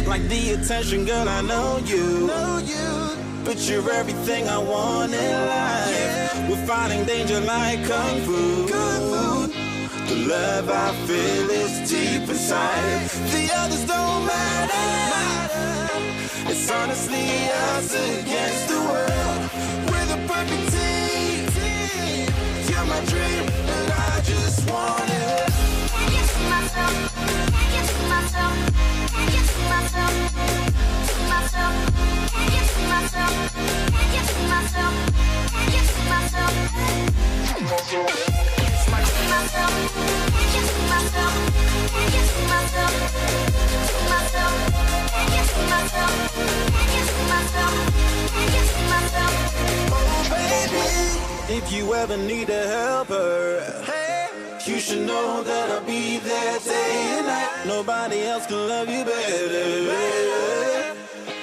Like the attention, girl, I know you. But you're everything I want in life. We're fighting danger like kung fu. The love I feel is deep inside. The others don't matter. It's honestly us against the world. We're the perfect team. You're my dream, and I just want it. Can't get to myself. Can't get to myself. Can't get to myself. To myself. Can't get to myself. Can't get to myself. Can't get to myself. Myself, can't get to myself, can't get to myself, to myself, can't get to myself, can't get to myself, can't get to myself. Oh baby, if you ever need a helper, hey, you should know that I'll be there day and night. Nobody else can love you better.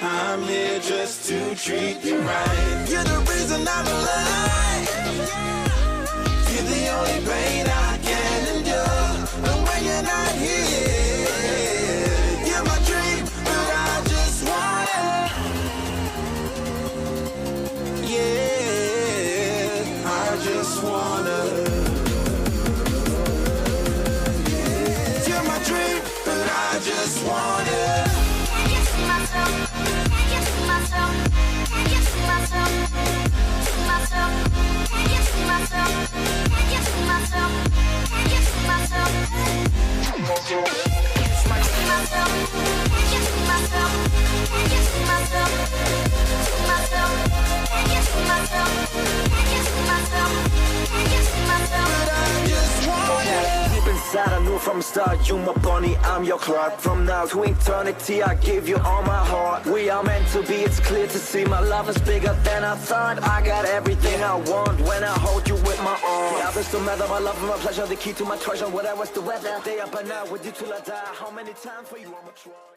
I'm here just to treat you right. You're the reason I'm alive. You're the only pain I can endure. And when you're not here, you're my dream, but I just want it. Yeah, I just wanna. You're my dream, but I just want it. Can't get to myself, can't get to myself, can't get to myself, to myself, can't get to myself. Can't get to myself, can't get to myself. To myself, can't get to myself, can't get to myself. To myself, can't get to myself, can't get to myself, can't get to myself. But I just want it. Deep inside, I knew from the start, you my bunny, I'm your Clark. From now to eternity, I give you all my heart. We are meant to be, it's clear to see. My love is bigger than I thought. I got everything I want when I hold you with my arms. The others don't matter, my love and my pleasure, the key to my treasure. Whatever's the weather, day up and out with you till I die. How many times for you I'ma try?